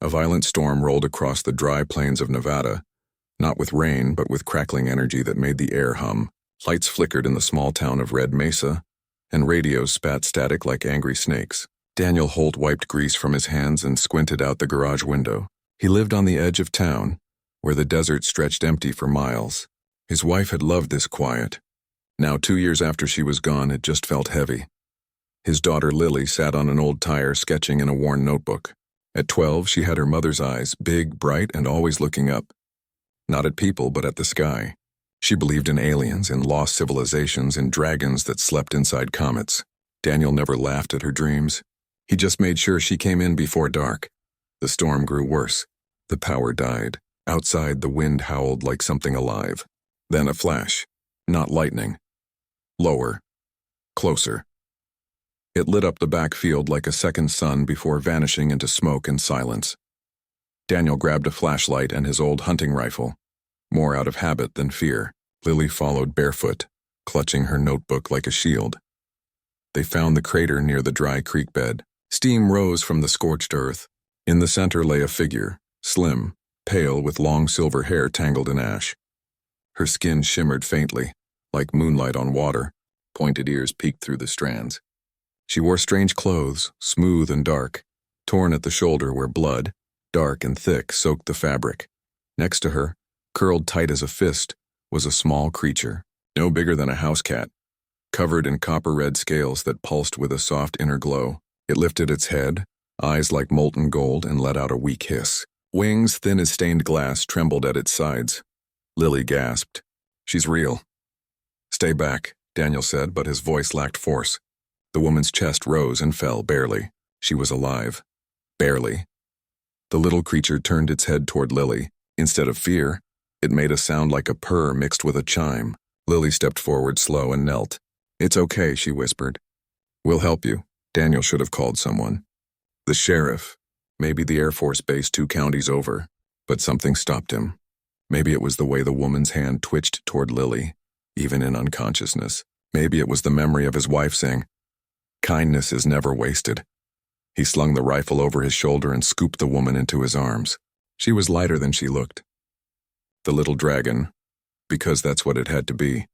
A violent storm rolled across the dry plains of Nevada, not with rain but with crackling energy that made the air hum. Lights flickered in the small town of Red Mesa, and radios spat static like angry snakes. Daniel Holt wiped grease from his hands and squinted out the garage window. He lived on the edge of town, where the desert stretched empty for miles. His wife had loved this quiet. Now, 2 years after she was gone, it just felt heavy. His daughter Lily sat on an old tire sketching in a worn notebook. At 12, she had her mother's eyes, big, bright, and always looking up. Not at people, but at the sky. She believed in aliens, in lost civilizations, in dragons that slept inside comets. Daniel never laughed at her dreams. He just made sure she came in before dark. The storm grew worse. The power died. Outside, the wind howled like something alive. Then a flash. Not lightning. Lower. Closer. It lit up the backfield like a second sun before vanishing into smoke and silence. Daniel grabbed a flashlight and his old hunting rifle, more out of habit than fear. Lily followed barefoot, clutching her notebook like a shield. They found the crater near the dry creek bed. Steam rose from the scorched earth. In the center lay a figure, slim, pale with long silver hair tangled in ash. Her skin shimmered faintly, like moonlight on water. Pointed ears peeked through the strands. She wore strange clothes, smooth and dark, torn at the shoulder where blood, dark and thick, soaked the fabric. Next to her, curled tight as a fist, was a small creature, no bigger than a house cat, covered in copper-red scales that pulsed with a soft inner glow. It lifted its head, eyes like molten gold, and let out a weak hiss. Wings thin as stained glass trembled at its sides. Lily gasped. "She's real." "Stay back," Daniel said, but his voice lacked force. The woman's chest rose and fell, barely. She was alive. Barely. The little creature turned its head toward Lily. Instead of fear, it made a sound like a purr mixed with a chime. Lily stepped forward slow and knelt. "It's okay," she whispered. "We'll help you." Daniel should have called someone. The sheriff. Maybe the Air Force Base 2 counties over. But something stopped him. Maybe it was the way the woman's hand twitched toward Lily, even in unconsciousness. Maybe it was the memory of his wife saying, "Kindness is never wasted." He slung the rifle over his shoulder and scooped the woman into his arms. She was lighter than she looked. The little dragon, because that's what it had to be,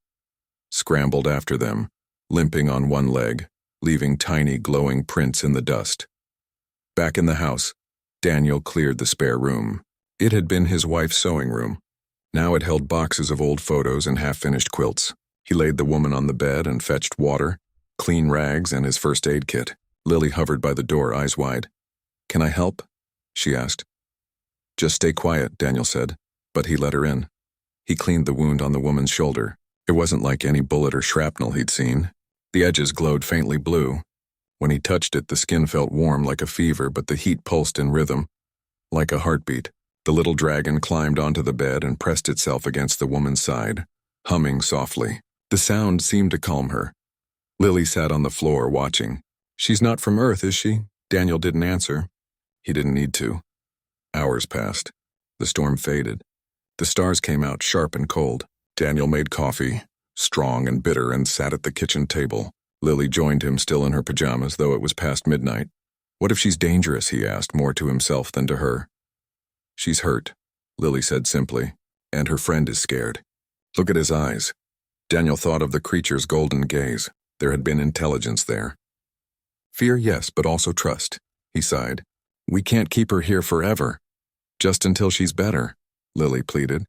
scrambled after them, limping on one leg, leaving tiny glowing prints in the dust. Back in the house, Daniel cleared the spare room. It had been his wife's sewing room. Now it held boxes of old photos and half-finished quilts. He laid the woman on the bed and fetched water, clean rags, and his first aid kit. Lily hovered by the door, eyes wide. "Can I help?" she asked. "Just stay quiet," Daniel said, but he let her in. He cleaned the wound on the woman's shoulder. It wasn't like any bullet or shrapnel he'd seen. The edges glowed faintly blue. When he touched it, the skin felt warm like a fever, but the heat pulsed in rhythm, like a heartbeat. The little dragon climbed onto the bed and pressed itself against the woman's side, humming softly. The sound seemed to calm her. Lily sat on the floor, watching. "She's not from Earth, is she?" Daniel didn't answer. He didn't need to. Hours passed. The storm faded. The stars came out sharp and cold. Daniel made coffee, strong and bitter, and sat at the kitchen table. Lily joined him, still in her pajamas, though it was past midnight. "What if she's dangerous?" he asked, more to himself than to her. "She's hurt," Lily said simply, "and her friend is scared. Look at his eyes." Daniel thought of the creature's golden gaze. There had been intelligence there. "Fear, yes, but also trust," he sighed. "We can't keep her here forever. Just until she's better," Lily pleaded.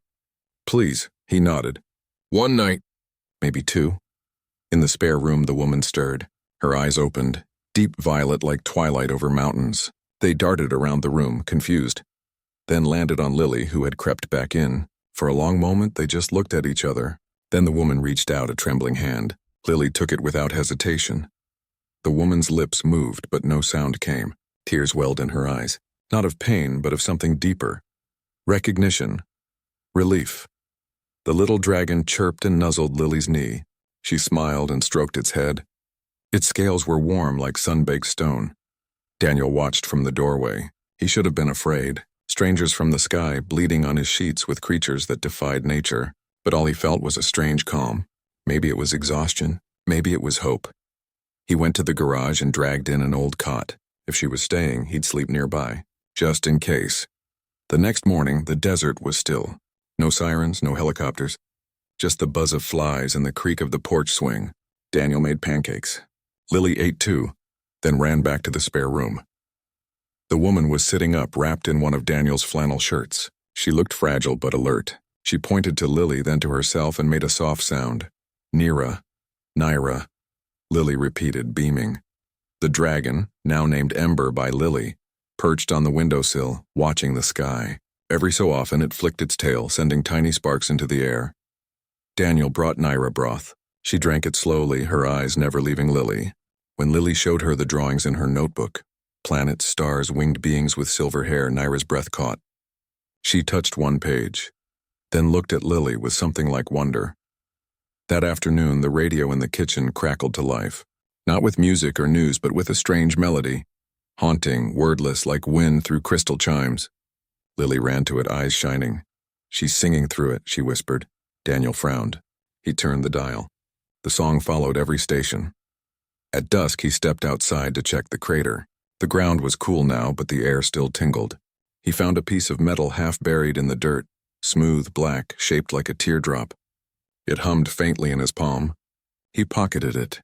"Please," he nodded. "1 night. Maybe 2. In the spare room, the woman stirred. Her eyes opened, deep violet like twilight over mountains. They darted around the room, confused, then landed on Lily, who had crept back in. For a long moment, they just looked at each other. Then the woman reached out a trembling hand. Lily took it without hesitation. The woman's lips moved, but no sound came. Tears welled in her eyes, not of pain, but of something deeper. Recognition. Relief. The little dragon chirped and nuzzled Lily's knee. She smiled and stroked its head. Its scales were warm like sun-baked stone. Daniel watched from the doorway. He should have been afraid. Strangers from the sky, bleeding on his sheets with creatures that defied nature. But all he felt was a strange calm. Maybe it was exhaustion. Maybe it was hope. He went to the garage and dragged in an old cot. If she was staying, he'd sleep nearby. just in case. The next morning, the desert was still. No sirens, no helicopters. Just the buzz of flies and the creak of the porch swing. Daniel made pancakes. Lily ate too, then ran back to the spare room. The woman was sitting up, wrapped in one of Daniel's flannel shirts. She looked fragile but alert. She pointed to Lily, then to herself, and made a soft sound. Nira. Naira. Lily repeated, beaming. The dragon, now named Ember by Lily, perched on the windowsill, watching the sky. Every so often it flicked its tail, sending tiny sparks into the air. Daniel brought Naira broth. She drank it slowly, her eyes never leaving Lily. When Lily showed her the drawings in her notebook, planets, stars, winged beings with silver hair, Naira's breath caught. She touched one page, then looked at Lily with something like wonder. That afternoon, the radio in the kitchen crackled to life. Not with music or news, but with a strange melody. Haunting, wordless, like wind through crystal chimes. Lily ran to it, eyes shining. She's singing through it, she whispered. Daniel frowned. He turned the dial. The song followed every station. At dusk, he stepped outside to check the crater. The ground was cool now, but the air still tingled. He found a piece of metal half buried in the dirt, smooth, black, shaped like a teardrop. It hummed faintly in his palm. He pocketed it.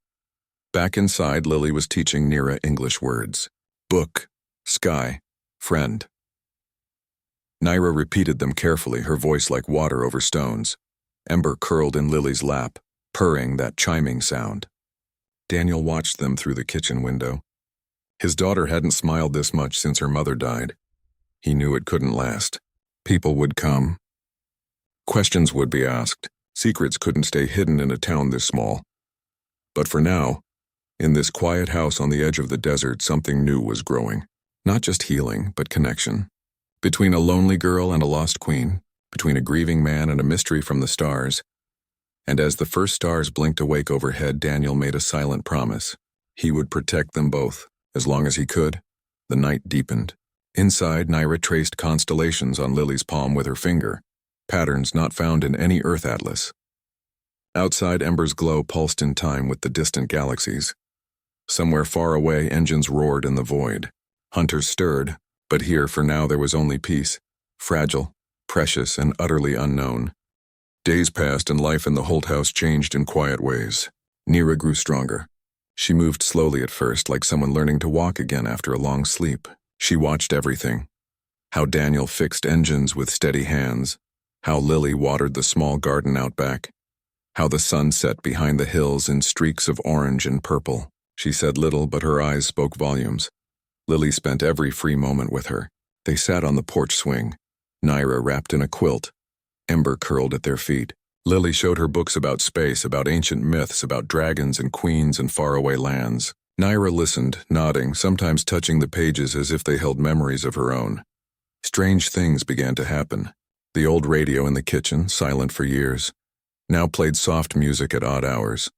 Back inside, Lily was teaching Nira English words. Book, sky, friend. Naira repeated them carefully, her voice like water over stones. Ember curled in Lily's lap, purring that chiming sound. Daniel watched them through the kitchen window. His daughter hadn't smiled this much since her mother died. He knew it couldn't last. People would come. Questions would be asked. Secrets couldn't stay hidden in a town this small. But for now, in this quiet house on the edge of the desert, something new was growing. Not just healing, but connection. Between a lonely girl and a lost queen, between a grieving man and a mystery from the stars. And as the first stars blinked awake overhead, Daniel made a silent promise. He would protect them both, as long as he could. The night deepened. Inside, Naira traced constellations on Lily's palm with her finger, patterns not found in any Earth atlas. Outside, Ember's glow pulsed in time with the distant galaxies. Somewhere far away, engines roared in the void. Hunters stirred, but here for now there was only peace, fragile, precious, and utterly unknown. Days passed and life in the Holt house changed in quiet ways. Nira grew stronger. She moved slowly at first, like someone learning to walk again after a long sleep. She watched everything. How Daniel fixed engines with steady hands. How Lily watered the small garden out back. How the sun set behind the hills in streaks of orange and purple. She said little, but her eyes spoke volumes. Lily spent every free moment with her. They sat on the porch swing, Naira wrapped in a quilt, Ember curled at their feet. Lily showed her books about space, about ancient myths, about dragons and queens and faraway lands. Naira listened, nodding, sometimes touching the pages as if they held memories of her own. Strange things began to happen. The old radio in the kitchen, silent for years, now played soft music at odd hours.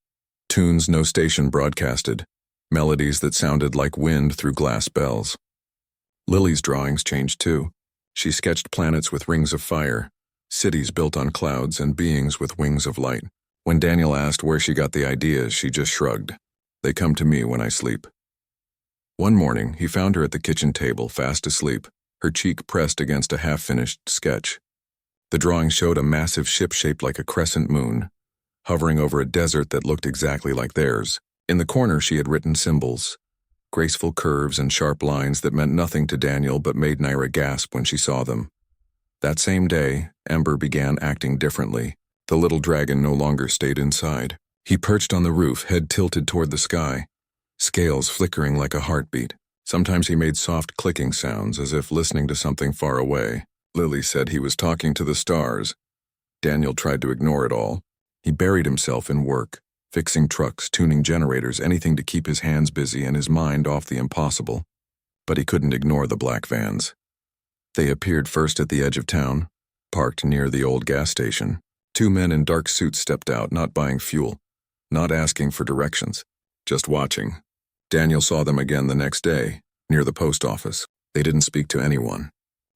Tunes no station broadcasted, melodies that sounded like wind through glass bells. Lily's drawings changed too. She sketched planets with rings of fire, cities built on clouds, and beings with wings of light. When Daniel asked where she got the ideas, she just shrugged. They come to me when I sleep. One morning, he found her at the kitchen table, fast asleep, her cheek pressed against a half-finished sketch. The drawing showed a massive ship shaped like a crescent moon, hovering over a desert that looked exactly like theirs. In the corner, she had written symbols, graceful curves and sharp lines that meant nothing to Daniel but made Naira gasp when she saw them. That same day, Ember began acting differently. The little dragon no longer stayed inside. He perched on the roof, head tilted toward the sky, scales flickering like a heartbeat. Sometimes he made soft clicking sounds as if listening to something far away. Lily said he was talking to the stars. Daniel tried to ignore it all. He buried himself in work, fixing trucks, tuning generators, anything to keep his hands busy and his mind off the impossible. But he couldn't ignore the black vans. They appeared first at the edge of town, parked near the old gas station. Two men in dark suits stepped out, not buying fuel, not asking for directions, just watching. Daniel saw them again the next day, near the post office. They didn't speak to anyone.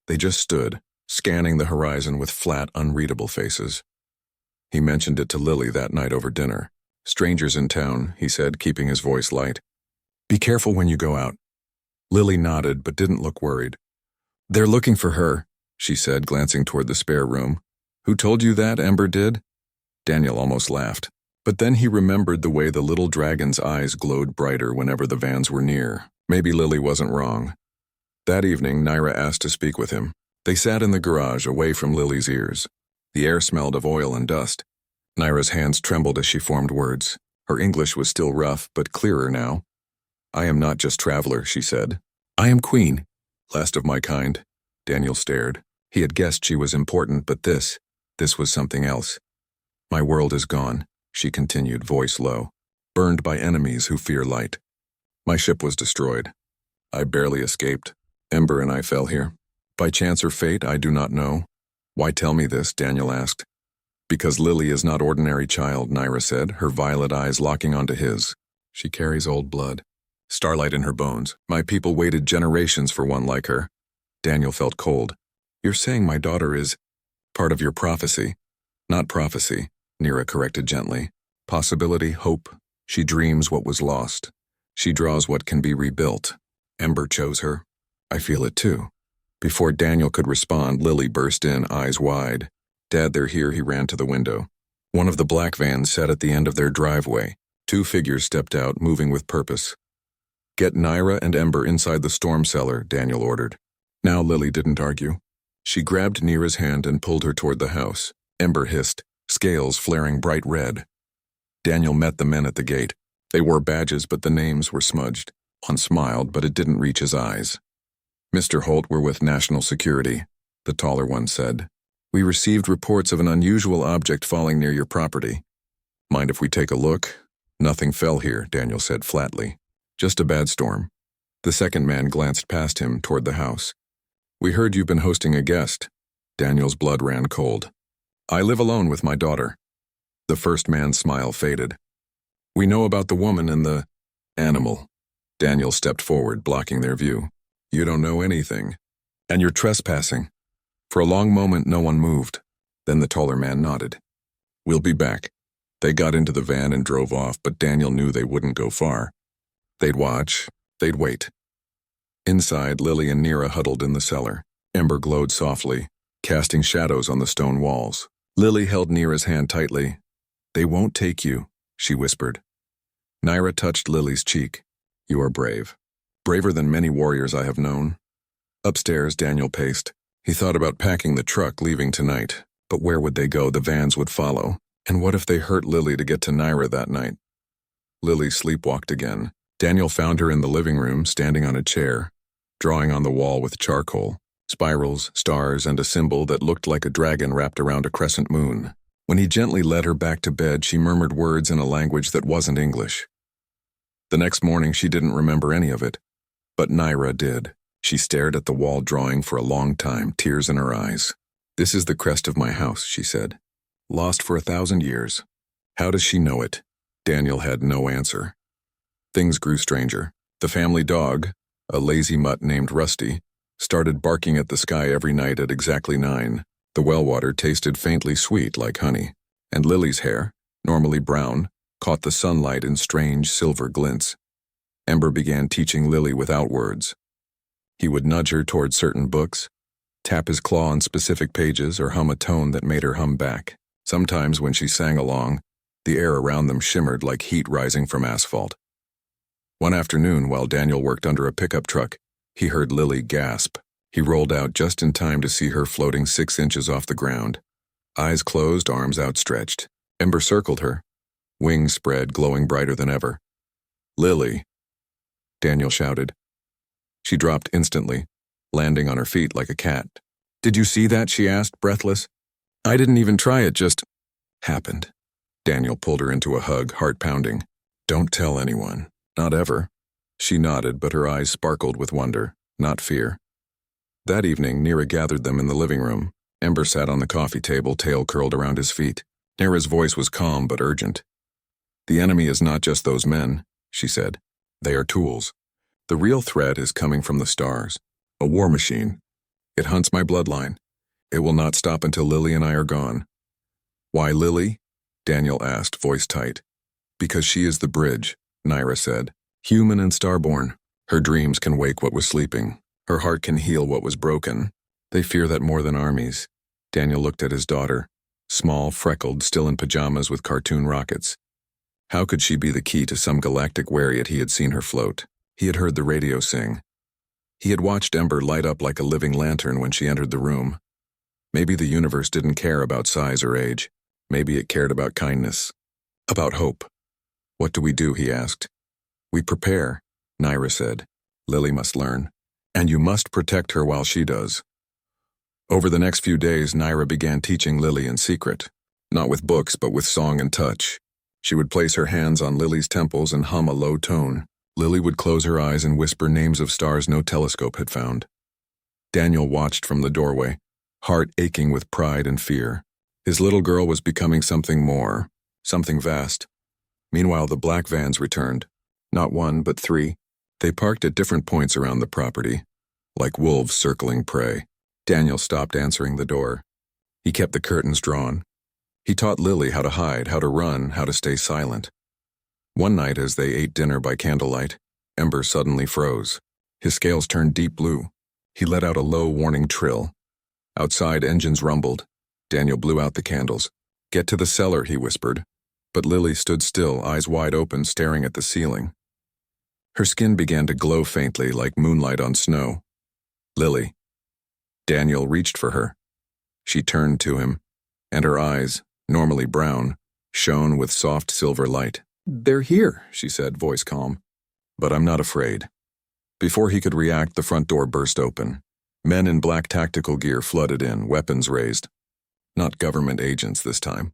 They just stood, scanning the horizon with flat, unreadable faces. He mentioned it to Lily that night over dinner. Strangers in town, he said, keeping his voice light. Be careful when you go out. Lily nodded but didn't look worried. They're looking for her, she said, glancing toward the spare room. Who told you that, Ember did? Daniel almost laughed. But then he remembered the way the little dragon's eyes glowed brighter whenever the vans were near. Maybe Lily wasn't wrong. That evening, Naira asked to speak with him. They sat in the garage, away from Lily's ears. The air smelled of oil and dust. Naira's hands trembled as she formed words. Her English was still rough, but clearer now. I am not just traveler, she said. I am queen. Last of my kind. Daniel stared. He had guessed she was important, but this was something else. My world is gone, she continued, voice low. Burned by enemies who fear light. My ship was destroyed. I barely escaped. Ember and I fell here. By chance or fate, I do not know. Why tell me this? Daniel asked. Because Lily is not ordinary child, Naira said, her violet eyes locking onto his. She carries old blood. Starlight in her bones. My people waited generations for one like her. Daniel felt cold. You're saying my daughter is part of your prophecy? Not prophecy, Naira corrected gently. Possibility, hope. She dreams what was lost. She draws what can be rebuilt. Ember chose her. I feel it too. Before Daniel could respond, Lily burst in, eyes wide. Dad, they're here, he ran to the window. One of the black vans sat at the end of their driveway. Two figures stepped out, moving with purpose. Get Naira and Ember inside the storm cellar, Daniel ordered. Now Lily didn't argue. She grabbed Naira's hand and pulled her toward the house. Ember hissed, scales flaring bright red. Daniel met the men at the gate. They wore badges, but the names were smudged. One smiled, but it didn't reach his eyes. Mr. Holt, we're with National Security, the taller one said. We received reports of an unusual object falling near your property. Mind if we take a look? Nothing fell here, Daniel said flatly. Just a bad storm. The second man glanced past him toward the house. We heard you've been hosting a guest. Daniel's blood ran cold. I live alone with my daughter. The first man's smile faded. We know about the woman and the animal. Daniel stepped forward, blocking their view. You don't know anything. And you're trespassing. For a long moment, no one moved. Then the taller man nodded. We'll be back. They got into the van and drove off, but Daniel knew they wouldn't go far. They'd watch. They'd wait. Inside, Lily and Naira huddled in the cellar. Ember glowed softly, casting shadows on the stone walls. Lily held Naira's hand tightly. They won't take you, she whispered. Naira touched Lily's cheek. You are brave. Braver than many warriors I have known. Upstairs, Daniel paced. He thought about packing the truck, leaving tonight. But where would they go? The vans would follow. And what if they hurt Lily to get to Naira that night? Lily sleepwalked again. Daniel found her in the living room, standing on a chair, drawing on the wall with charcoal, spirals, stars, and a symbol that looked like a dragon wrapped around a crescent moon. When he gently led her back to bed, she murmured words in a language that wasn't English. The next morning, she didn't remember any of it. But Naira did. She stared at the wall drawing for a long time, tears in her eyes. This is the crest of my house, she said. Lost for 1,000 years. How does she know it? Daniel had no answer. Things grew stranger. The family dog, a lazy mutt named Rusty, started barking at the sky every night at exactly 9. The well water tasted faintly sweet like honey, and Lily's hair, normally brown, caught the sunlight in strange silver glints. Ember began teaching Lily without words. He would nudge her toward certain books, tap his claw on specific pages, or hum a tone that made her hum back. Sometimes when she sang along, the air around them shimmered like heat rising from asphalt. One afternoon, while Daniel worked under a pickup truck, he heard Lily gasp. He rolled out just in time to see her floating 6 inches off the ground. Eyes closed, arms outstretched. Ember circled her, wings spread, glowing brighter than ever. Lily, Daniel shouted. She dropped instantly, landing on her feet like a cat. Did you see that? She asked, breathless. I didn't even try, it just happened. Daniel pulled her into a hug, heart pounding. Don't tell anyone. Not ever. She nodded, but her eyes sparkled with wonder, not fear. That evening, Naira gathered them in the living room. Ember sat on the coffee table, tail curled around his feet. Naira's voice was calm but urgent. The enemy is not just those men, she said. They are tools. The real threat is coming from the stars. A war machine. It hunts my bloodline. It will not stop until Lily and I are gone. Why Lily? Daniel asked, voice tight. Because she is the bridge, Naira said. Human and starborn. Her dreams can wake what was sleeping. Her heart can heal what was broken. They fear that more than armies. Daniel looked at his daughter, small, freckled, still in pajamas with cartoon rockets. How could she be the key to some galactic wariat he had seen her float? He had heard the radio sing. He had watched Ember light up like a living lantern when she entered the room. Maybe the universe didn't care about size or age. Maybe it cared about kindness. About hope. What do we do, he asked. We prepare, Naira said. Lily must learn. And you must protect her while she does. Over the next few days, Naira began teaching Lily in secret. Not with books, but with song and touch. She would place her hands on Lily's temples and hum a low tone. Lily would close her eyes and whisper names of stars no telescope had found. Daniel watched from the doorway, heart aching with pride and fear. His little girl was becoming something more, something vast. Meanwhile, the black vans returned. Not one, but three. They parked at different points around the property, like wolves circling prey. Daniel stopped answering the door. He kept the curtains drawn. He taught Lily how to hide, how to run, how to stay silent. One night, as they ate dinner by candlelight, Ember suddenly froze. His scales turned deep blue. He let out a low warning trill. Outside, engines rumbled. Daniel blew out the candles. Get to the cellar, he whispered. But Lily stood still, eyes wide open, staring at the ceiling. Her skin began to glow faintly like moonlight on snow. Lily. Daniel reached for her. She turned to him, and her eyes, normally brown, shone with soft silver light. They're here, she said, voice calm. But I'm not afraid. Before he could react, the front door burst open. Men in black tactical gear flooded in, weapons raised. Not government agents this time.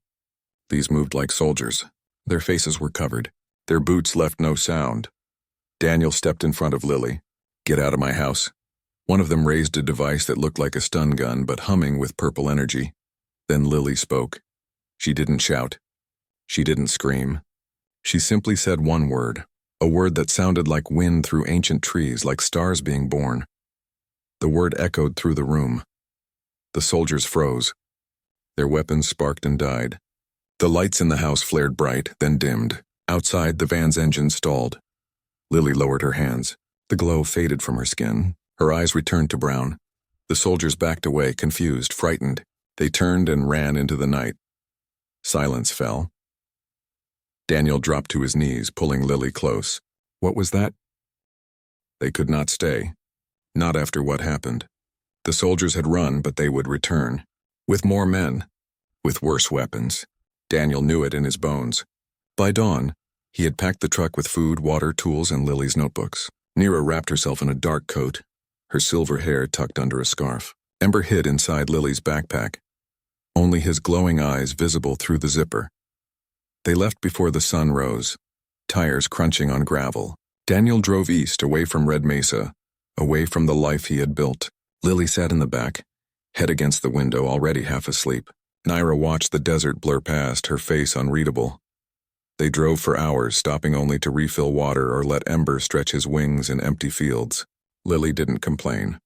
These moved like soldiers. Their faces were covered. Their boots left no sound. Daniel stepped in front of Lily. Get out of my house. One of them raised a device that looked like a stun gun, but humming with purple energy. Then Lily spoke. She didn't shout. She didn't scream. She simply said one word, a word that sounded like wind through ancient trees, like stars being born. The word echoed through the room. The soldiers froze. Their weapons sparked and died. The lights in the house flared bright, then dimmed. Outside, the van's engine stalled. Lily lowered her hands. The glow faded from her skin. Her eyes returned to brown. The soldiers backed away, confused, frightened. They turned and ran into the night. Silence fell. Daniel dropped to his knees, pulling Lily close. What was that? They could not stay. Not after what happened. The soldiers had run, but they would return. With more men. With worse weapons. Daniel knew it in his bones. By dawn, he had packed the truck with food, water, tools, and Lily's notebooks. Naira wrapped herself in a dark coat, her silver hair tucked under a scarf. Ember hid inside Lily's backpack, only his glowing eyes visible through the zipper. They left before the sun rose, tires crunching on gravel. Daniel drove east, away from Red Mesa, away from the life he had built. Lily sat in the back, head against the window, already half asleep. Naira watched the desert blur past, her face unreadable. They drove for hours, stopping only to refill water or let Ember stretch his wings in empty fields. Lily didn't complain.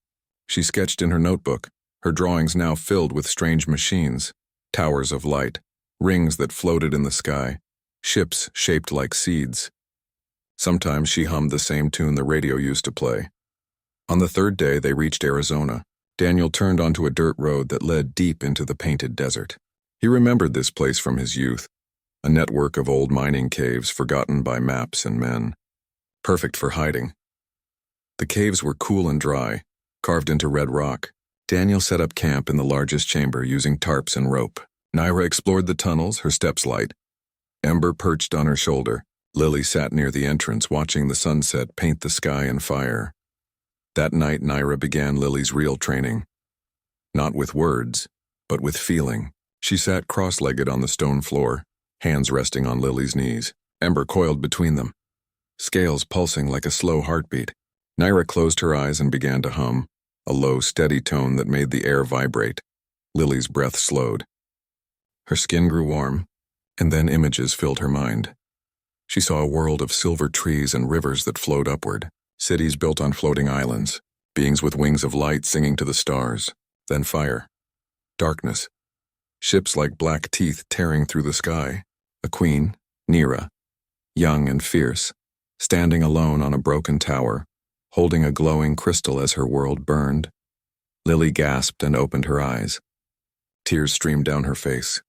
She sketched in her notebook, her drawings now filled with strange machines, towers of light, rings that floated in the sky, ships shaped like seeds. Sometimes she hummed the same tune the radio used to play. On the third day, they reached Arizona. Daniel turned onto a dirt road that led deep into the painted desert. He remembered this place from his youth, a network of old mining caves forgotten by maps and men. Perfect for hiding. The caves were cool and dry, carved into red rock. Daniel set up camp in the largest chamber using tarps and rope. Naira explored the tunnels, her steps light. Ember perched on her shoulder. Lily sat near the entrance, watching the sunset paint the sky in fire. That night, Naira began Lily's real training. Not with words, but with feeling. She sat cross-legged on the stone floor, hands resting on Lily's knees. Ember coiled between them, scales pulsing like a slow heartbeat. Naira closed her eyes and began to hum, a low, steady tone that made the air vibrate. Lily's breath slowed. Her skin grew warm, and then images filled her mind. She saw a world of silver trees and rivers that flowed upward, cities built on floating islands, beings with wings of light singing to the stars, then fire, darkness, ships like black teeth tearing through the sky, a queen, Naira, young and fierce, standing alone on a broken tower, holding a glowing crystal as her world burned. Lily gasped and opened her eyes. Tears streamed down her face.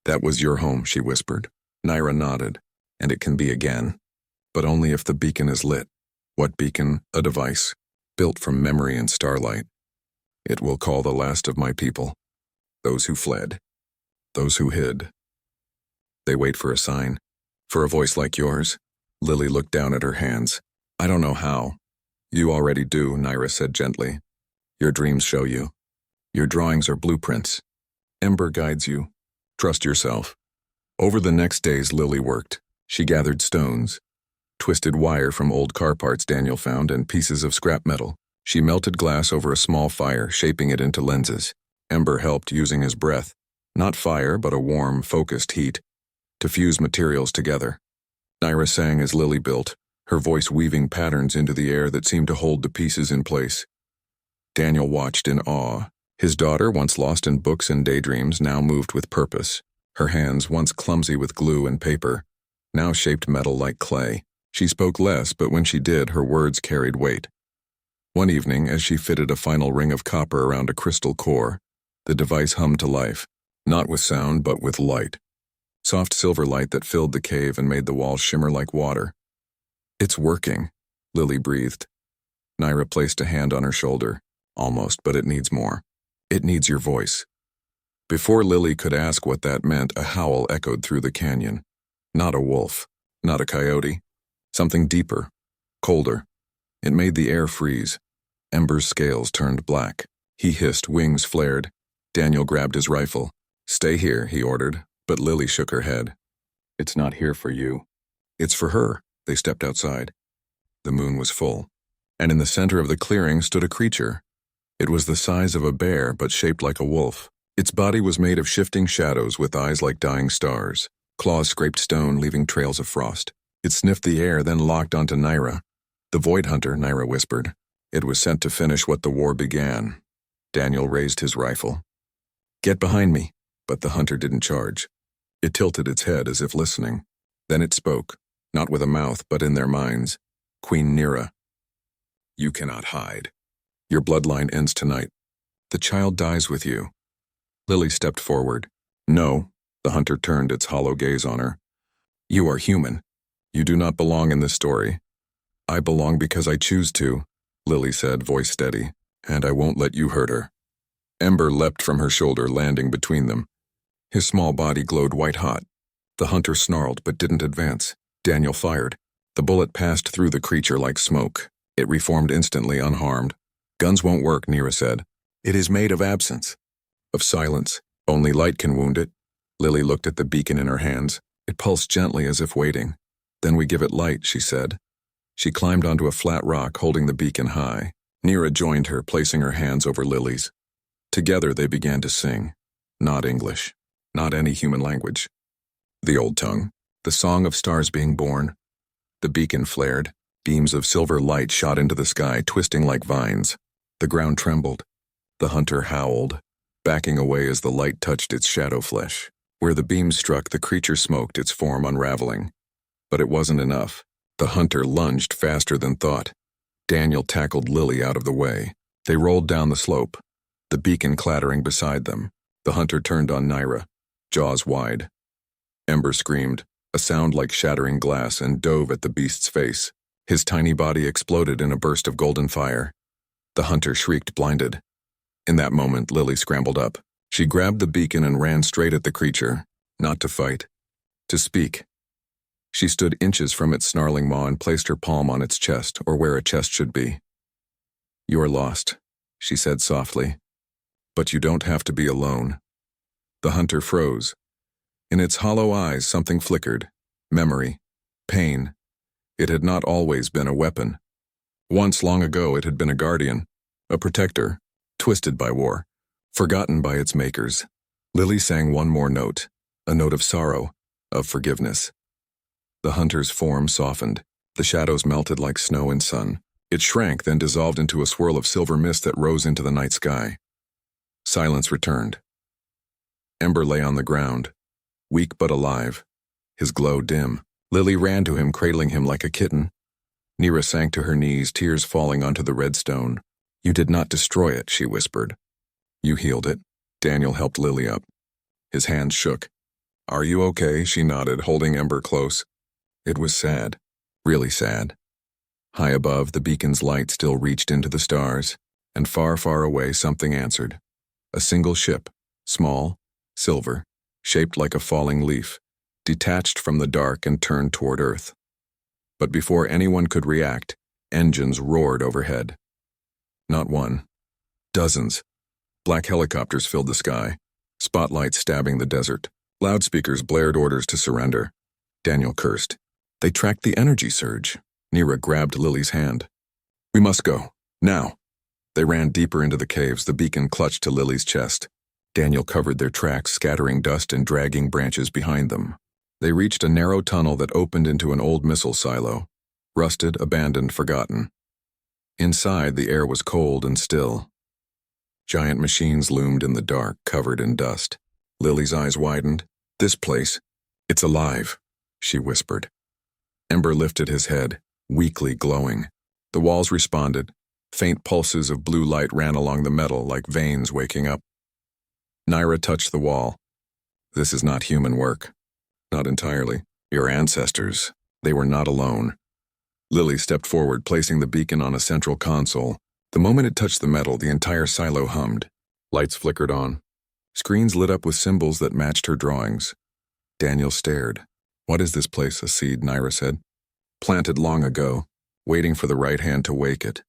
"That was your home," she whispered. Naira nodded. "And it can be again. But only if the beacon is lit." "What beacon?" "A device, built from memory and starlight. It will call the last of my people. Those who fled. Those who hid. They wait for a sign. For a voice like yours." Lily looked down at her hands. "I don't know how." "You already do," Naira said gently. "Your dreams show you. Your drawings are blueprints. Ember guides you. Trust yourself." Over the next days, Lily worked. She gathered stones, twisted wire from old car parts Daniel found, and pieces of scrap metal. She melted glass over a small fire, shaping it into lenses. Ember helped, using his breath, not fire but a warm, focused heat, to fuse materials together. Naira sang as Lily built, her voice weaving patterns into the air that seemed to hold the pieces in place. Daniel watched in awe. His daughter, once lost in books and daydreams, now moved with purpose. Her hands, once clumsy with glue and paper, now shaped metal like clay. She spoke less, but when she did, her words carried weight. One evening, as she fitted a final ring of copper around a crystal core, the device hummed to life, not with sound but with light. Soft silver light that filled the cave and made the walls shimmer like water. "It's working," Lily breathed. Naira placed a hand on her shoulder. "Almost, but it needs more. It needs your voice." Before Lily could ask what that meant, a howl echoed through the canyon. Not a wolf, not a coyote. Something deeper, colder. It made the air freeze. Ember's scales turned black. He hissed, wings flared. Daniel grabbed his rifle. "Stay here," he ordered, but Lily shook her head. "It's not here for you. It's for her." They stepped outside. The moon was full, and in the center of the clearing stood a creature. It was the size of a bear, but shaped like a wolf. Its body was made of shifting shadows with eyes like dying stars. Claws scraped stone, leaving trails of frost. It sniffed the air, then locked onto Naira. "The Void Hunter," Naira whispered. "It was sent to finish what the war began." Daniel raised his rifle. "Get behind me." But the hunter didn't charge. It tilted its head as if listening. Then it spoke, not with a mouth, but in their minds. "Queen Nira, you cannot hide. Your bloodline ends tonight. The child dies with you." Lily stepped forward. "No." The hunter turned its hollow gaze on her. "You are human. You do not belong in this story." "I belong because I choose to," Lily said, voice steady, "and I won't let you hurt her." Ember leapt from her shoulder, landing between them. His small body glowed white-hot. The hunter snarled but didn't advance. Daniel fired. The bullet passed through the creature like smoke. It reformed instantly, unharmed. "Guns won't work," Nira said. "It is made of absence, of silence. Only light can wound it." Lily looked at the beacon in her hands. It pulsed gently as if waiting. "Then we give it light," she said. She climbed onto a flat rock, holding the beacon high. Nira joined her, placing her hands over Lily's. Together they began to sing. Not English. Not any human language. The old tongue. The song of stars being born. The beacon flared. Beams of silver light shot into the sky, twisting like vines. The ground trembled. The hunter howled, backing away as the light touched its shadow flesh. Where the beams struck, the creature smoked, its form unraveling. But it wasn't enough. The hunter lunged faster than thought. Daniel tackled Lily out of the way. They rolled down the slope, the beacon clattering beside them. The hunter turned on Naira, jaws wide. Ember screamed, a sound like shattering glass, and dove at the beast's face. His tiny body exploded in a burst of golden fire. The hunter shrieked, blinded. In that moment, Lily scrambled up. She grabbed the beacon and ran straight at the creature, not to fight, to speak. She stood inches from its snarling maw and placed her palm on its chest, or where a chest should be. "You are lost," she said softly. "But you don't have to be alone." The hunter froze. In its hollow eyes, something flickered. Memory. Pain. It had not always been a weapon. Once, long ago, it had been a guardian, a protector, twisted by war, forgotten by its makers. Lily sang one more note, a note of sorrow, of forgiveness. The hunter's form softened. The shadows melted like snow in sun. It shrank, then dissolved into a swirl of silver mist that rose into the night sky. Silence returned. Ember lay on the ground, weak but alive, his glow dim. Lily ran to him, cradling him like a kitten. Nira sank to her knees, tears falling onto the red stone. "You did not destroy it," she whispered. "You healed it." Daniel helped Lily up. His hands shook. "Are you okay?" She nodded, holding Ember close. It was sad. Really sad. High above, the beacon's light still reached into the stars, and far, far away something answered. A single ship, small, silver, shaped like a falling leaf, detached from the dark and turned toward Earth. But before anyone could react, engines roared overhead. Not one. Dozens. Black helicopters filled the sky, spotlights stabbing the desert. Loudspeakers blared orders to surrender. Daniel cursed. They tracked the energy surge. Nira grabbed Lily's hand. "We must go. Now." They ran deeper into the caves, the beacon clutched to Lily's chest. Daniel covered their tracks, scattering dust and dragging branches behind them. They reached a narrow tunnel that opened into an old missile silo. Rusted, abandoned, forgotten. Inside, the air was cold and still. Giant machines loomed in the dark, covered in dust. Lily's eyes widened. "This place, it's alive," she whispered. Ember lifted his head, weakly glowing. The walls responded. Faint pulses of blue light ran along the metal like veins waking up. Nira touched the wall. "This is not human work." "Not entirely. Your ancestors. They were not alone." Lily stepped forward, placing the beacon on a central console. The moment it touched the metal, the entire silo hummed. Lights flickered on. Screens lit up with symbols that matched her drawings. Daniel stared. "What is this place?" A seed, Nira said. "Planted long ago, waiting for the right hand to wake it."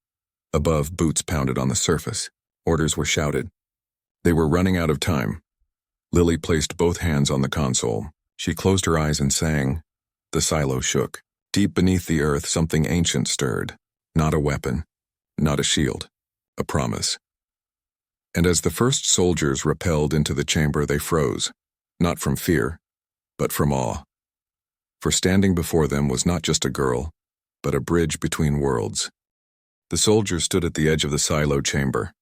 Above, boots pounded on the surface. Orders were shouted. They were running out of time. Lily placed both hands on the console. She closed her eyes and sang. The silo shook. Deep beneath the earth, something ancient stirred. Not a weapon. Not a shield. A promise. And as the first soldiers rappelled into the chamber, they froze. Not from fear, but from awe. For standing before them was not just a girl, but a bridge between worlds. The soldiers stood at the edge of the silo chamber,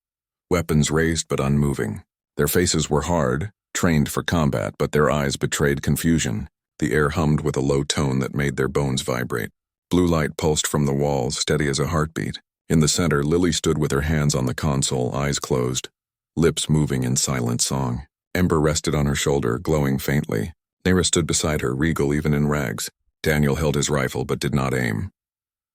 weapons raised but unmoving. Their faces were hard, trained for combat, but their eyes betrayed confusion. The air hummed with a low tone that made their bones vibrate. Blue light pulsed from the walls, steady as a heartbeat. In the center, Lily stood with her hands on the console, eyes closed, lips moving in silent song. Ember rested on her shoulder, glowing faintly. Nira stood beside her, regal even in rags. Daniel held his rifle but did not aim.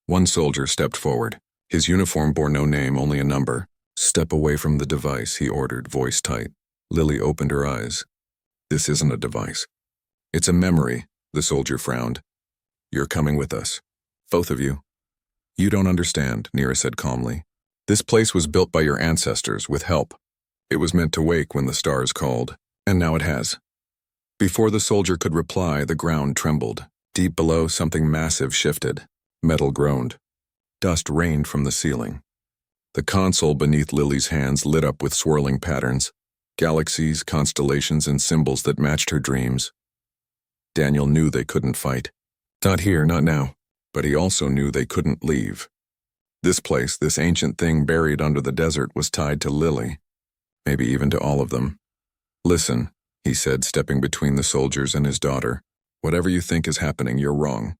One soldier stepped forward. His uniform bore no name, only a number. "Step away from the device," he ordered, voice tight. Lily opened her eyes. "This isn't a device. It's a memory," the soldier frowned. "You're coming with us. Both of you." "You don't understand," Nira said calmly. "This place was built by your ancestors, with help. It was meant to wake when the stars called, and now it has." Before the soldier could reply, the ground trembled. Deep below, something massive shifted. Metal groaned. Dust rained from the ceiling. The console beneath Lily's hands lit up with swirling patterns, galaxies, constellations, and symbols that matched her dreams. Daniel knew they couldn't fight. Not here, not now. But he also knew they couldn't leave. This place, this ancient thing buried under the desert, was tied to Lily. Maybe even to all of them. "Listen," he said, stepping between the soldiers and his daughter. "Whatever you think is happening, you're wrong.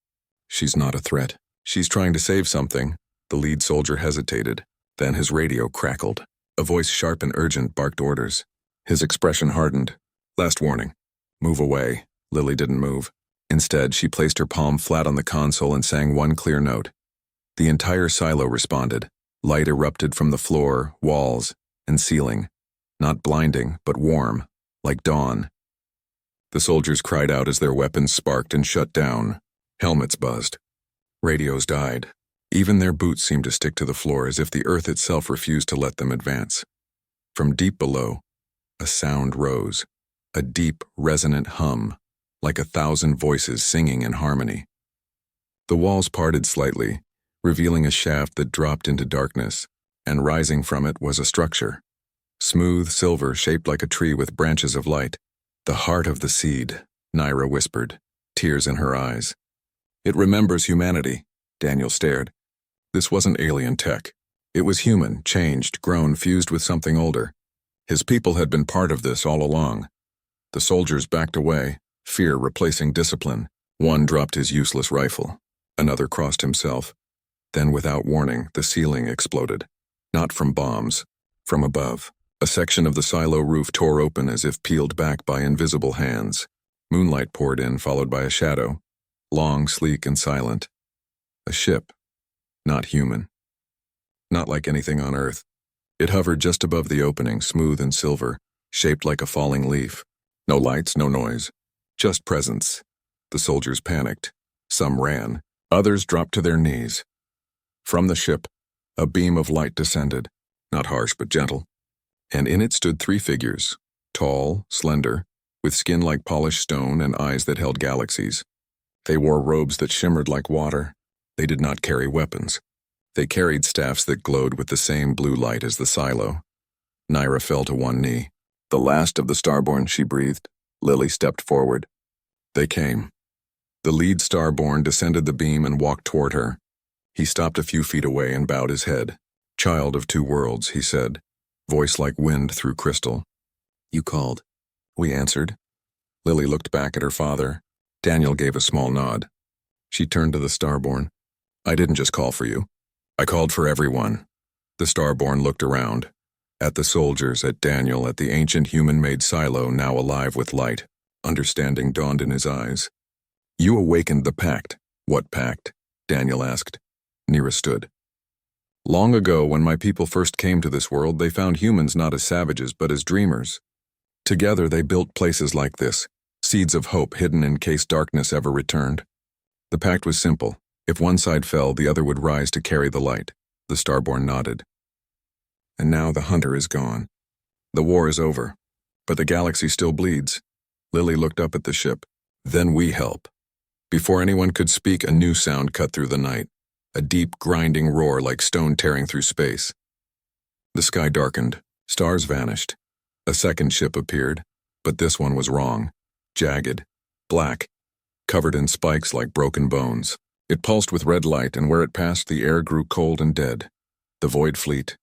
She's not a threat. She's trying to save something." The lead soldier hesitated. Then his radio crackled. A voice sharp and urgent barked orders. His expression hardened. "Last warning. Move away." Lily didn't move. Instead, she placed her palm flat on the console and sang one clear note. The entire silo responded. Light erupted from the floor, walls, and ceiling. Not blinding, but warm, like dawn. The soldiers cried out as their weapons sparked and shut down. Helmets buzzed. Radios died. Even their boots seemed to stick to the floor, as if the earth itself refused to let them advance. From deep below, a sound rose. A deep, resonant hum, like 1,000 voices singing in harmony. The walls parted slightly, revealing a shaft that dropped into darkness, and rising from it was a structure. Smooth silver, shaped like a tree with branches of light. "The heart of the seed," Nira whispered, tears in her eyes. "It remembers humanity." Daniel stared. This wasn't alien tech. It was human, changed, grown, fused with something older. His people had been part of this all along. The soldiers backed away, fear replacing discipline. One dropped his useless rifle. Another crossed himself. Then, without warning, the ceiling exploded. Not from bombs, from above. A section of the silo roof tore open as if peeled back by invisible hands. Moonlight poured in, followed by a shadow. Long, sleek, and silent. A ship. Not human. Not like anything on Earth. It hovered just above the opening, smooth and silver, shaped like a falling leaf. No lights, no noise. Just presence. The soldiers panicked. Some ran. Others dropped to their knees. From the ship, a beam of light descended, not harsh but gentle, and in it stood 3 figures, tall, slender, with skin like polished stone and eyes that held galaxies. They wore robes that shimmered like water. They did not carry weapons. They carried staffs that glowed with the same blue light as the silo. Naira fell to one knee. The last of the Starborn, she breathed. Lily stepped forward. They came. The lead Starborn descended the beam and walked toward her. He stopped a few feet away and bowed his head. "Child of two worlds," he said, voice like wind through crystal. "You called." We answered. Lily looked back at her father. Daniel gave a small nod. She turned to the Starborn. "I didn't just call for you. I called for everyone." The Starborn looked around. At the soldiers, at Daniel, at the ancient human-made silo now alive with light. Understanding dawned in his eyes. "You awakened the pact." "What pact?" Daniel asked. Nira stood. "Long ago, when my people first came to this world, they found humans not as savages but as dreamers. Together they built places like this, seeds of hope hidden in case darkness ever returned. The pact was simple. If one side fell, the other would rise to carry the light." The Starborn nodded. "And now the hunter is gone. The war is over, but the galaxy still bleeds." Lily looked up at the ship. "Then we help." Before anyone could speak, a new sound cut through the night. A deep, grinding roar like stone tearing through space. The sky darkened. Stars vanished. A second ship appeared, but this one was wrong. Jagged, black, covered in spikes like broken bones. It pulsed with red light, and where it passed, the air grew cold and dead. The Void Fleet.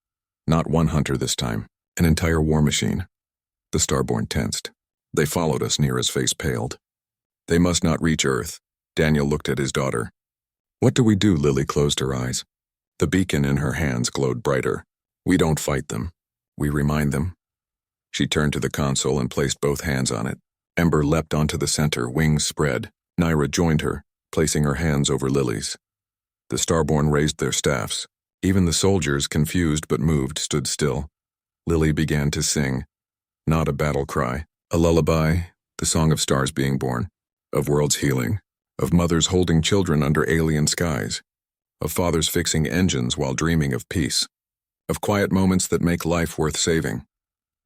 Not one hunter this time. An entire war machine. The Starborn tensed. They followed us. Nira's face paled. They must not reach Earth. Daniel looked at his daughter. "What do we do?" Lily closed her eyes. The beacon in her hands glowed brighter. "We don't fight them. We remind them." She turned to the console and placed both hands on it. Ember leapt onto the center, wings spread. Naira joined her, placing her hands over Lily's. The Starborn raised their staffs. Even the soldiers, confused but moved, stood still. Lily began to sing. Not a battle cry. A lullaby, the song of stars being born, of worlds healing, of mothers holding children under alien skies, of fathers fixing engines while dreaming of peace, of quiet moments that make life worth saving.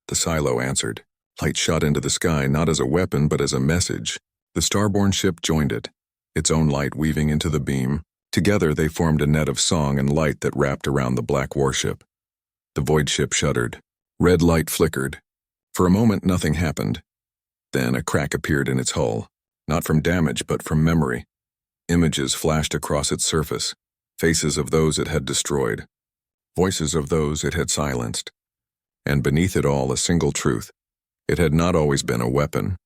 The silo answered. Light shot into the sky, not as a weapon but as a message. The Starborn ship joined it, its own light weaving into the beam. Together they formed a net of song and light that wrapped around the black warship. The void ship shuddered. Red light flickered. For a moment nothing happened. Then a crack appeared in its hull. Not from damage, but from memory. Images flashed across its surface, faces of those it had destroyed, voices of those it had silenced. And beneath it all, a single truth. It had not always been a weapon.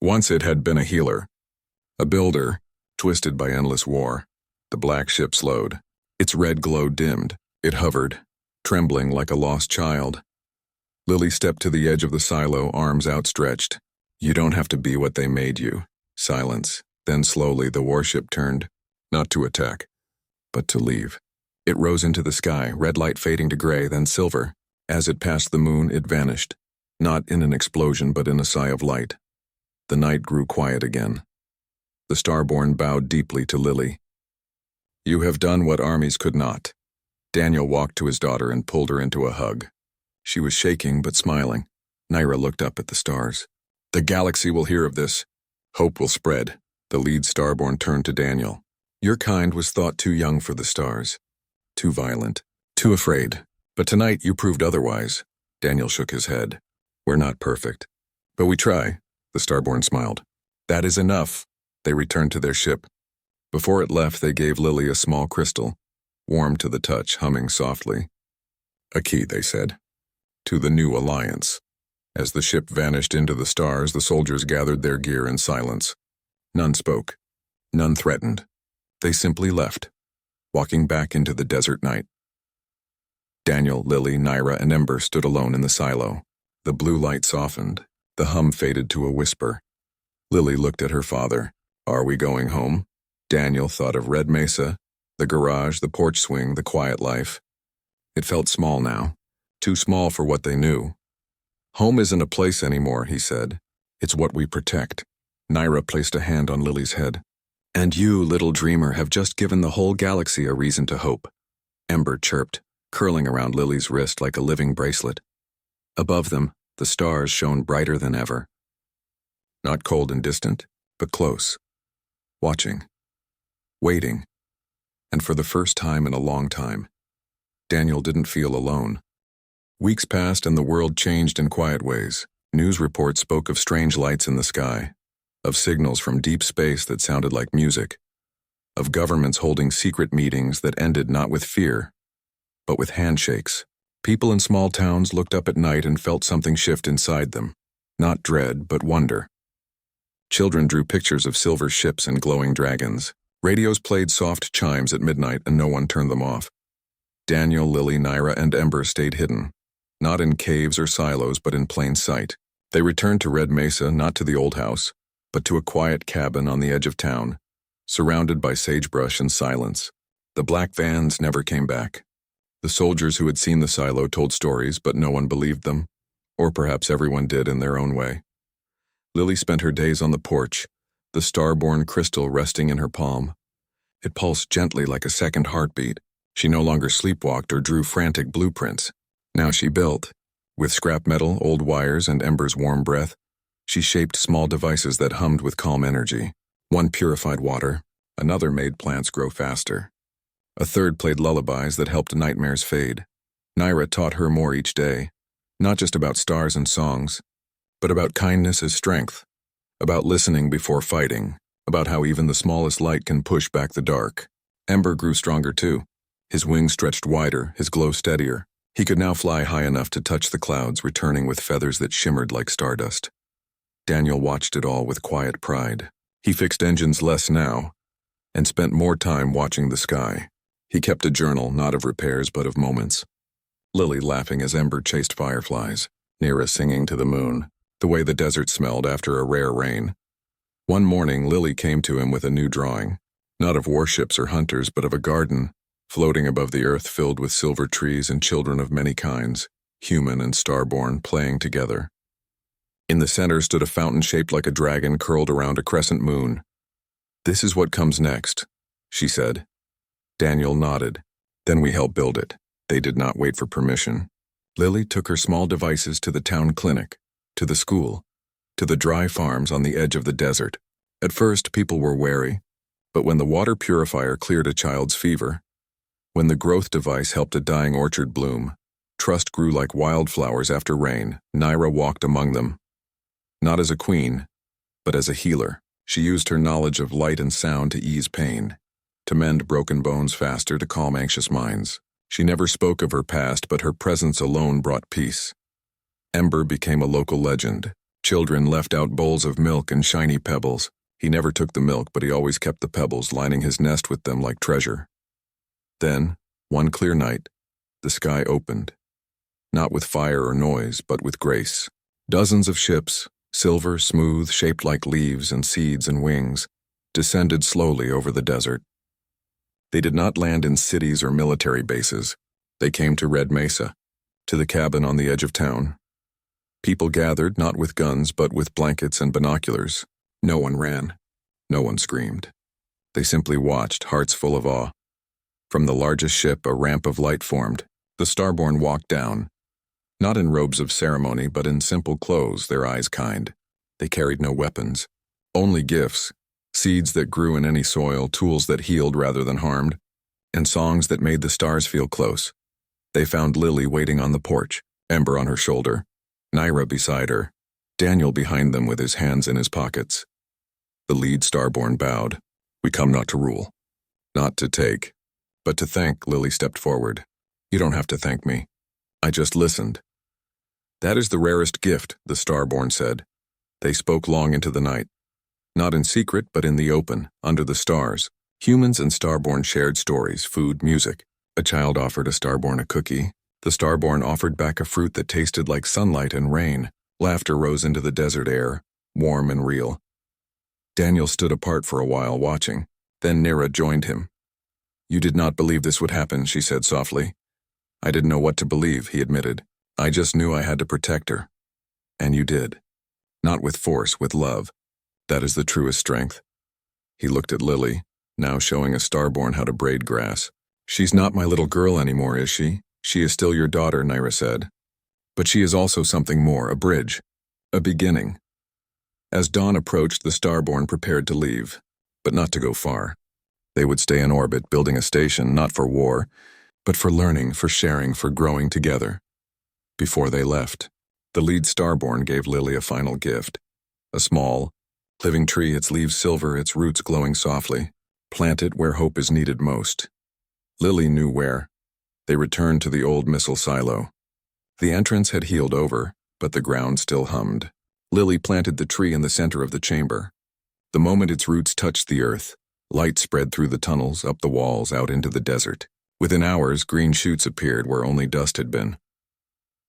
Once it had been a healer, a builder, twisted by endless war. The black ship slowed. Its red glow dimmed. It hovered, trembling like a lost child. Lily stepped to the edge of the silo, arms outstretched. "You don't have to be what they made you." Silence. Then slowly the warship turned, not to attack, but to leave. It rose into the sky, red light fading to gray, then silver. As it passed the moon, it vanished, not in an explosion but in a sigh of light. The night grew quiet again. The Starborn bowed deeply to Lily. "You have done what armies could not." Daniel walked to his daughter and pulled her into a hug. She was shaking but smiling. Naira looked up at the stars. "The galaxy will hear of this. Hope will spread." The lead Starborn turned to Daniel. "Your kind was thought too young for the stars. Too violent. Too afraid. But tonight you proved otherwise." Daniel shook his head. "We're not perfect. But we try." The Starborn smiled. "That is enough." They returned to their ship. Before it left, they gave Lily a small crystal, warm to the touch, humming softly. "A key," they said, "to the new alliance." As the ship vanished into the stars, the soldiers gathered their gear in silence. None spoke. None threatened. They simply left. walking back into the desert night. Daniel, Lily, Naira, and Ember stood alone in the silo. The blue light softened. The hum faded to a whisper. Lily looked at her father. Are we going home? Daniel thought of Red Mesa, the garage, the porch swing, the quiet life. It felt small now, too small for what they knew. Home isn't a place anymore, he said. It's what we protect. Naira placed a hand on Lily's head. And you, little dreamer, have just given the whole galaxy a reason to hope. Ember chirped, curling around Lily's wrist like a living bracelet. Above them, the stars shone brighter than ever. Not cold and distant, but close. Watching. Waiting. And for the first time in a long time, Daniel didn't feel alone. Weeks passed and the world changed in quiet ways. News reports spoke of strange lights in the sky, of signals from deep space that sounded like music, of governments holding secret meetings that ended not with fear, but with handshakes. People in small towns looked up at night and felt something shift inside them, not dread, but wonder. Children drew pictures of silver ships and glowing dragons. Radios played soft chimes at midnight and no one turned them off. Daniel, Lily, Naira, and Ember stayed hidden, not in caves or silos, but in plain sight. They returned to Red Mesa, not to the old house, but to a quiet cabin on the edge of town, surrounded by sagebrush and silence. The black vans never came back. The soldiers who had seen the silo told stories, but no one believed them, or perhaps everyone did in their own way. Lily spent her days on the porch, the star-born crystal resting in her palm. It pulsed gently like a second heartbeat. She no longer sleepwalked or drew frantic blueprints. Now she built. With scrap metal, old wires, and Ember's warm breath, she shaped small devices that hummed with calm energy. One purified water, another made plants grow faster. A third played lullabies that helped nightmares fade. Naira taught her more each day, not just about stars and songs, but about kindness as strength, about listening before fighting, about how even the smallest light can push back the dark. Ember grew stronger too. His wings stretched wider, his glow steadier. He could now fly high enough to touch the clouds, returning with feathers that shimmered like stardust. Daniel watched it all with quiet pride. He fixed engines less now, and spent more time watching the sky. He kept a journal, not of repairs, but of moments. Lily laughing as Ember chased fireflies, Naira singing to the moon, the way the desert smelled after a rare rain. One morning, Lily came to him with a new drawing, not of warships or hunters, but of a garden, floating above the earth filled with silver trees and children of many kinds, human and starborn, playing together. In the center stood a fountain shaped like a dragon curled around a crescent moon. "This is what comes next," she said. Daniel nodded. Then we helped build it. They did not wait for permission. Lily took her small devices to the town clinic, to the school, to the dry farms on the edge of the desert. At first, people were wary, but when the water purifier cleared a child's fever, when the growth device helped a dying orchard bloom, trust grew like wildflowers after rain. Naira walked among them. Not as a queen, but as a healer. She used her knowledge of light and sound to ease pain, to mend broken bones faster, to calm anxious minds. She never spoke of her past, but her presence alone brought peace. Ember became a local legend. Children left out bowls of milk and shiny pebbles. He never took the milk, but he always kept the pebbles, lining his nest with them like treasure. Then, one clear night, the sky opened. Not with fire or noise, but with grace. Dozens of ships, silver, smooth, shaped like leaves and seeds and wings, descended slowly over the desert. They did not land in cities or military bases. They came to Red Mesa, to the cabin on the edge of town. People gathered, not with guns, but with blankets and binoculars. No one ran. No one screamed. They simply watched, hearts full of awe. From the largest ship, a ramp of light formed. The starborn walked down, not in robes of ceremony, but in simple clothes, their eyes kind. They carried no weapons, only gifts, seeds that grew in any soil, tools that healed rather than harmed, and songs that made the stars feel close. They found Lily waiting on the porch, Ember on her shoulder, Naira beside her, Daniel behind them with his hands in his pockets. The lead starborn bowed. "We come not to rule, not to take, but to thank." Lily stepped forward. "You don't have to thank me. I just listened." "That is the rarest gift," the starborn said. They spoke long into the night. Not in secret, but in the open, under the stars. Humans and Starborn shared stories, food, music. A child offered a Starborn a cookie. The Starborn offered back a fruit that tasted like sunlight and rain. Laughter rose into the desert air, warm and real. Daniel stood apart for a while watching. Then Nira joined him. "You did not believe this would happen," she said softly. "I didn't know what to believe," he admitted. "I just knew I had to protect her." "And you did. Not with force, with love. That is the truest strength." He looked at Lily, now showing a Starborn how to braid grass. "She's not my little girl anymore, is she? She is still your daughter," Nira said. "But she is also something more, a bridge, a beginning." As dawn approached, the Starborn prepared to leave, but not to go far. They would stay in orbit, building a station, not for war, but for learning, for sharing, for growing together. Before they left, the lead Starborn gave Lily a final gift. A small, living tree, its leaves silver, its roots glowing softly. Plant it where hope is needed most. Lily knew where. They returned to the old missile silo. The entrance had healed over, but the ground still hummed. Lily planted the tree in the center of the chamber. The moment its roots touched the earth, light spread through the tunnels, up the walls, out into the desert. Within hours, green shoots appeared where only dust had been.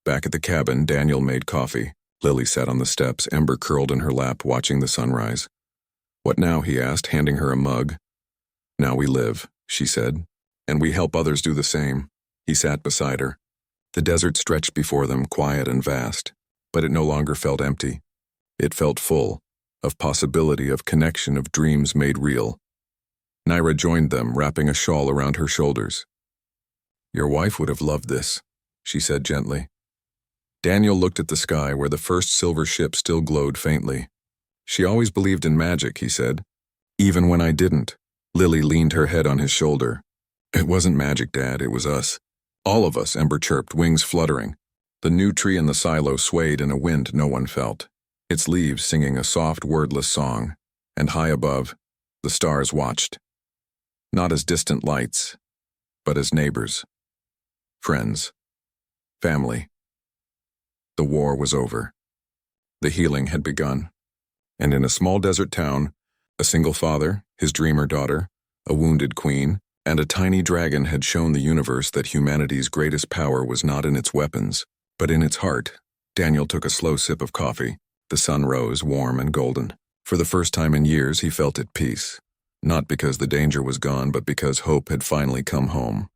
Back at the cabin, Daniel made coffee. Lily sat on the steps, Ember curled in her lap, watching the sunrise. "What now?" he asked, handing her a mug. "Now we live," she said, "and we help others do the same." He sat beside her. The desert stretched before them, quiet and vast, but it no longer felt empty. It felt full, of possibility, of connection, of dreams made real. Nira joined them, wrapping a shawl around her shoulders. "Your wife would have loved this," she said gently. Daniel looked at the sky where the first silver ship still glowed faintly. "She always believed in magic," he said. "Even when I didn't." Lily leaned her head on his shoulder. "It wasn't magic, Dad, it was us. All of us," Ember chirped, wings fluttering. The new tree in the silo swayed in a wind no one felt, its leaves singing a soft, wordless song, and high above, the stars watched. Not as distant lights, but as neighbors, friends, family. The war was over. The healing had begun. And in a small desert town, a single father, his dreamer daughter, a wounded queen, and a tiny dragon had shown the universe that humanity's greatest power was not in its weapons, but in its heart. Daniel took a slow sip of coffee. The sun rose, warm and golden. For the first time in years, he felt at peace. Not because the danger was gone, but because hope had finally come home.